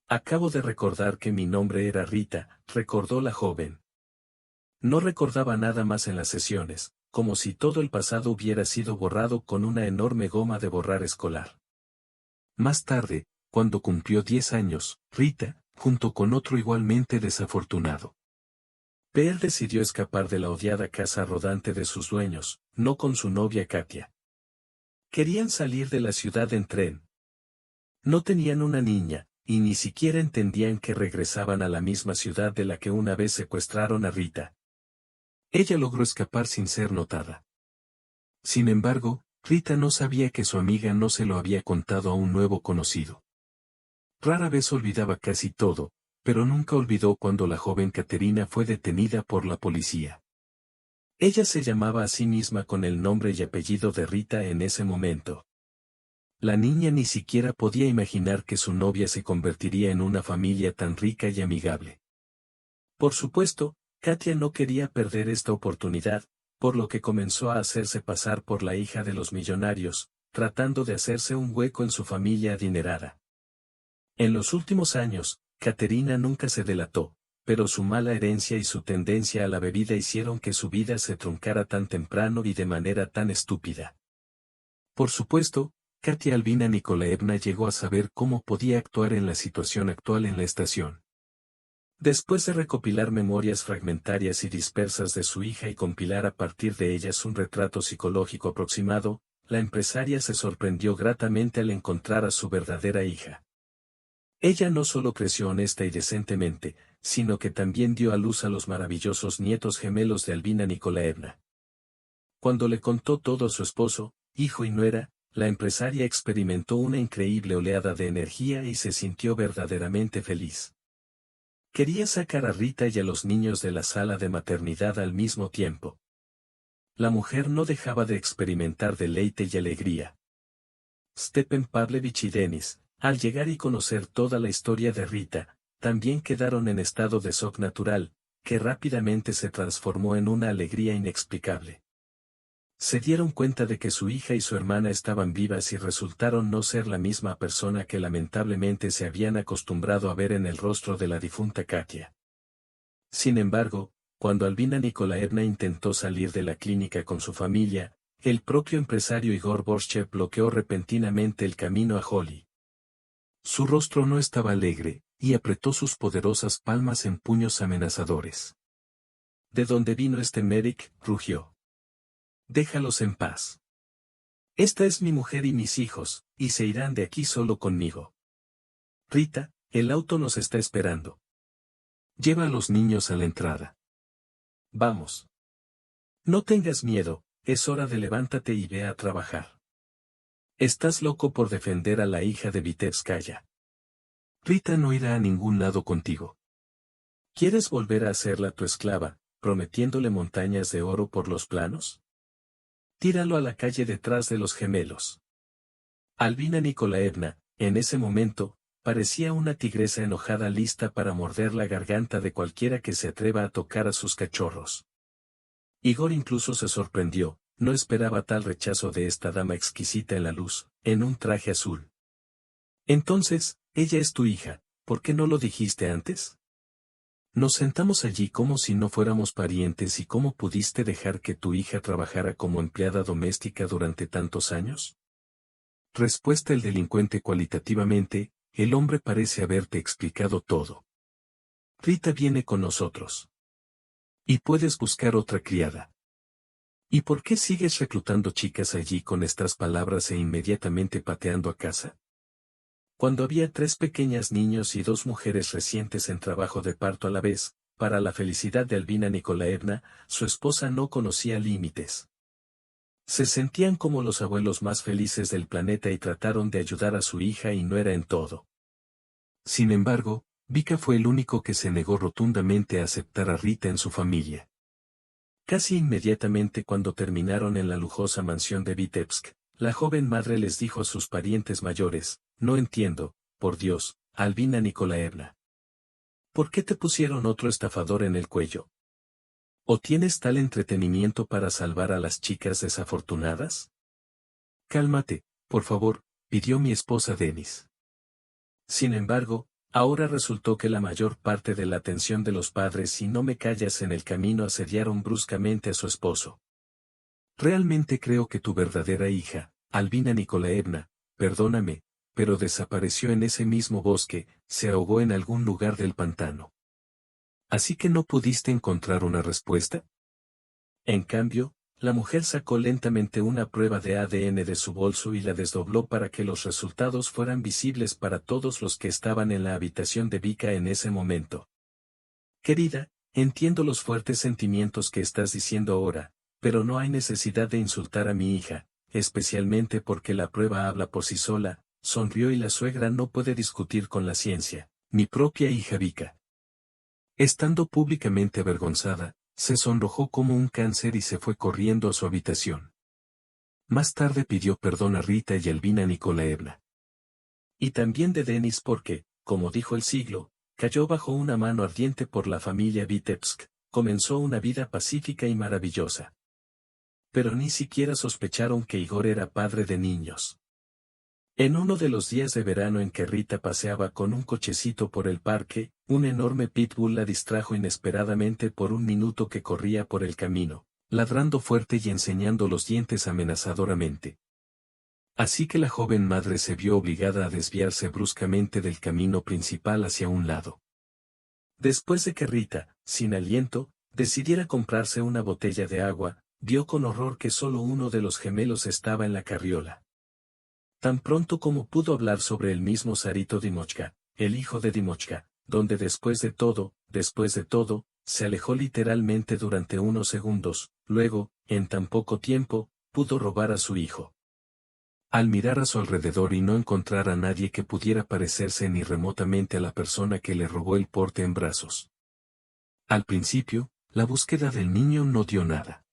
Acabo de recordar que mi nombre era Rita, recordó la joven. No recordaba nada más en las sesiones, como si todo el pasado hubiera sido borrado con una enorme goma de borrar escolar. Más tarde, cuando cumplió 10 años, Rita, junto con otro igualmente desafortunado, Peer decidió escapar de la odiada casa rodante de sus dueños, no con su novia Katia. Querían salir de la ciudad en tren. No tenían una niña, y ni siquiera entendían que regresaban a la misma ciudad de la que una vez secuestraron a Rita. Ella logró escapar sin ser notada. Sin embargo, Rita no sabía que su amiga no se lo había contado a un nuevo conocido. Rara vez olvidaba casi todo, pero nunca olvidó cuando la joven Caterina fue detenida por la policía. Ella se llamaba a sí misma con el nombre y apellido de Rita en ese momento. La niña ni siquiera podía imaginar que su novia se convertiría en una familia tan rica y amigable. Por supuesto, Katia no quería perder esta oportunidad, por lo que comenzó a hacerse pasar por la hija de los millonarios, tratando de hacerse un hueco en su familia adinerada. En los últimos años, Caterina nunca se delató, pero su mala herencia y su tendencia a la bebida hicieron que su vida se truncara tan temprano y de manera tan estúpida. Por supuesto, Katia Albina Nikolaevna llegó a saber cómo podía actuar en la situación actual en la estación. Después de recopilar memorias fragmentarias y dispersas de su hija y compilar a partir de ellas un retrato psicológico aproximado, la empresaria se sorprendió gratamente al encontrar a su verdadera hija. Ella no solo creció honesta y decentemente, sino que también dio a luz a los maravillosos nietos gemelos de Albina Nikolaevna. Cuando le contó todo a su esposo, hijo y nuera, la empresaria experimentó una increíble oleada de energía y se sintió verdaderamente feliz. Quería sacar a Rita y a los niños de la sala de maternidad al mismo tiempo. La mujer no dejaba de experimentar deleite y alegría. Stepan Pavlovich y Denis, al llegar y conocer toda la historia de Rita, también quedaron en estado de shock natural, que rápidamente se transformó en una alegría inexplicable. Se dieron cuenta de que su hija y su hermana estaban vivas y resultaron no ser la misma persona que lamentablemente se habían acostumbrado a ver en el rostro de la difunta Katia. Sin embargo, cuando Albina Nikolaevna intentó salir de la clínica con su familia, el propio empresario Igor Borchev bloqueó repentinamente el camino a Holly. Su rostro no estaba alegre, y apretó sus poderosas palmas en puños amenazadores. ¿De dónde vino este Merrick?, rugió. Déjalos en paz. Esta es mi mujer y mis hijos, y se irán de aquí solo conmigo. Rita, el auto nos está esperando. Lleva a los niños a la entrada. Vamos. No tengas miedo, es hora de levántate y ve a trabajar. Estás loco por defender a la hija de Vitebskaya. Rita no irá a ningún lado contigo. ¿Quieres volver a hacerla tu esclava, prometiéndole montañas de oro por los planos? Tíralo a la calle detrás de los gemelos. Albina Nikolaevna, en ese momento, parecía una tigresa enojada lista para morder la garganta de cualquiera que se atreva a tocar a sus cachorros. Igor incluso se sorprendió, no esperaba tal rechazo de esta dama exquisita en la luz, en un traje azul. Entonces, ella es tu hija, ¿por qué no lo dijiste antes? Nos sentamos allí como si no fuéramos parientes y ¿cómo pudiste dejar que tu hija trabajara como empleada doméstica durante tantos años? Respuesta el delincuente cualitativamente, el hombre parece haberte explicado todo. Rita viene con nosotros. Y puedes buscar otra criada. ¿Y por qué sigues reclutando chicas allí con estas palabras e inmediatamente pateando a casa? Cuando había 3 pequeños niños y 2 mujeres recientes en trabajo de parto a la vez, para la felicidad de Albina Nikolaevna, su esposa no conocía límites. Se sentían como los abuelos más felices del planeta y trataron de ayudar a su hija y nuera en todo. Sin embargo, Vika fue el único que se negó rotundamente a aceptar a Rita en su familia. Casi inmediatamente cuando terminaron en la lujosa mansión de Vitebsk, la joven madre les dijo a sus parientes mayores, no entiendo, por Dios, Albina Nikolaevna. ¿Por qué te pusieron otro estafador en el cuello? ¿O tienes tal entretenimiento para salvar a las chicas desafortunadas? Cálmate, por favor, pidió mi esposa Denis. Sin embargo, ahora resultó que la mayor parte de la atención de los padres y no me callas en el camino asediaron bruscamente a su esposo. Realmente creo que tu verdadera hija, Albina Nikolaevna, perdóname, pero desapareció en ese mismo bosque, se ahogó en algún lugar del pantano. ¿Así que no pudiste encontrar una respuesta? En cambio, la mujer sacó lentamente una prueba de ADN de su bolso y la desdobló para que los resultados fueran visibles para todos los que estaban en la habitación de Vika en ese momento. Querida, entiendo los fuertes sentimientos que estás diciendo ahora, pero no hay necesidad de insultar a mi hija, especialmente porque la prueba habla por sí sola, sonrió y la suegra no puede discutir con la ciencia, mi propia hija Vika. Estando públicamente avergonzada, se sonrojó como un cáncer y se fue corriendo a su habitación. Más tarde pidió perdón a Rita y Albina Nikolaevna. Y también de Denis porque, como dijo el siglo, cayó bajo una mano ardiente por la familia Vitebsk, comenzó una vida pacífica y maravillosa. Pero ni siquiera sospecharon que Igor era padre de niños. En uno de los días de verano en que Rita paseaba con un cochecito por el parque, un enorme pitbull la distrajo inesperadamente por un minuto que corría por el camino, ladrando fuerte y enseñando los dientes amenazadoramente. Así que la joven madre se vio obligada a desviarse bruscamente del camino principal hacia un lado. Después de que Rita, sin aliento, decidiera comprarse una botella de agua, vio con horror que solo uno de los gemelos estaba en la carriola. Tan pronto como pudo hablar sobre el mismo Sarito Dimochka, el hijo de Dimochka, donde después de todo, se alejó literalmente durante unos segundos, luego, en tan poco tiempo, pudo robar a su hijo. Al mirar a su alrededor y no encontrar a nadie que pudiera parecerse ni remotamente a la persona que le robó el porte en brazos. Al principio, la búsqueda del niño no dio nada.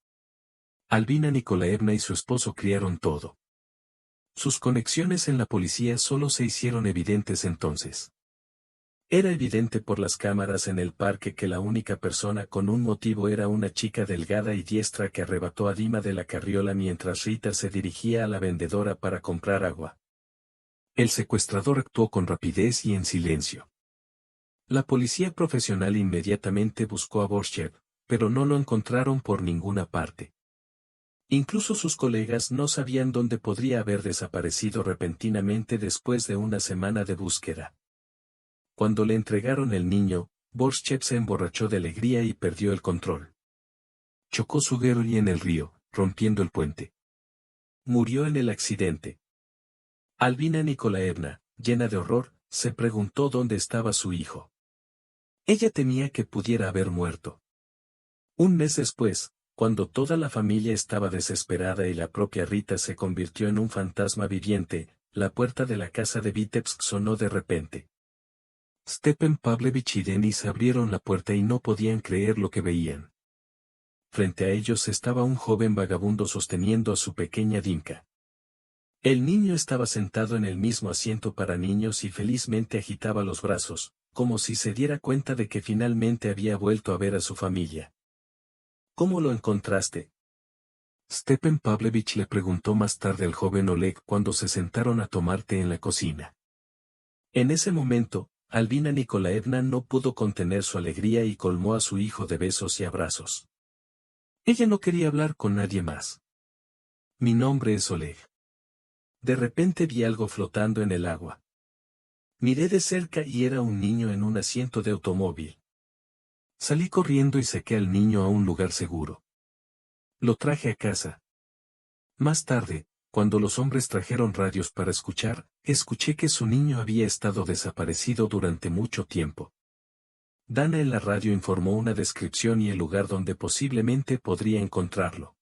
Albina Nikolaevna y su esposo criaron todo. Sus conexiones en la policía solo se hicieron evidentes entonces. Era evidente por las cámaras en el parque que la única persona con un motivo era una chica delgada y diestra que arrebató a Dima de la carriola mientras Rita se dirigía a la vendedora para comprar agua. El secuestrador actuó con rapidez y en silencio. La policía profesional inmediatamente buscó a Borchev, pero no lo encontraron por ninguna parte. Incluso sus colegas no sabían dónde podría haber desaparecido repentinamente después de una semana de búsqueda. Cuando le entregaron el niño, Borchev se emborrachó de alegría y perdió el control. Chocó su Geroli en el río, rompiendo el puente. Murió en el accidente. Albina Nikolaevna, llena de horror, se preguntó dónde estaba su hijo. Ella temía que pudiera haber muerto. Un mes después, cuando toda la familia estaba desesperada y la propia Rita se convirtió en un fantasma viviente, la puerta de la casa de Vitebsk sonó de repente. Stepan Pavlovich y Denis abrieron la puerta y no podían creer lo que veían. Frente a ellos estaba un joven vagabundo sosteniendo a su pequeña Dimka. El niño estaba sentado en el mismo asiento para niños y felizmente agitaba los brazos, como si se diera cuenta de que finalmente había vuelto a ver a su familia. ¿Cómo lo encontraste? Stepan Pavlovich le preguntó más tarde al joven Oleg cuando se sentaron a tomar té en la cocina. En ese momento, Albina Nikolaevna no pudo contener su alegría y colmó a su hijo de besos y abrazos. Ella no quería hablar con nadie más. Mi nombre es Oleg. De repente vi algo flotando en el agua. Miré de cerca y era un niño en un asiento de automóvil. Salí corriendo y saqué al niño a un lugar seguro. Lo traje a casa. Más tarde, cuando los hombres trajeron radios para escuchar, escuché que su niño había estado desaparecido durante mucho tiempo. Dana en la radio informó una descripción y el lugar donde posiblemente podría encontrarlo.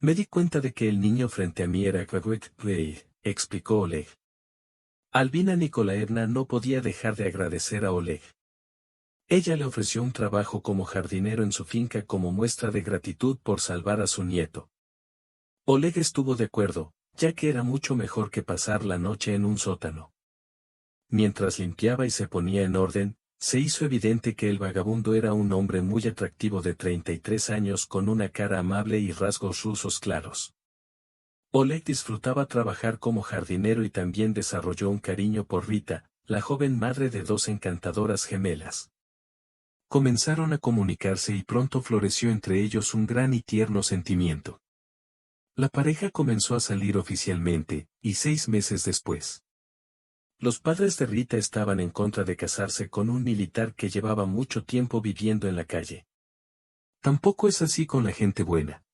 Me di cuenta de que el niño frente a mí era Kvagwek Play, explicó Oleg. Albina Nikolaevna no podía dejar de agradecer a Oleg. Ella le ofreció un trabajo como jardinero en su finca como muestra de gratitud por salvar a su nieto. Oleg estuvo de acuerdo, ya que era mucho mejor que pasar la noche en un sótano. Mientras limpiaba y se ponía en orden, se hizo evidente que el vagabundo era un hombre muy atractivo de 33 años con una cara amable y rasgos rusos claros. Oleg disfrutaba trabajar como jardinero y también desarrolló un cariño por Rita, la joven madre de dos encantadoras gemelas. Comenzaron a comunicarse y pronto floreció entre ellos un gran y tierno sentimiento. La pareja comenzó a salir oficialmente, y 6 meses después. Los padres de Rita estaban en contra de casarse con un militar que llevaba mucho tiempo viviendo en la calle. Tampoco es así con la gente buena.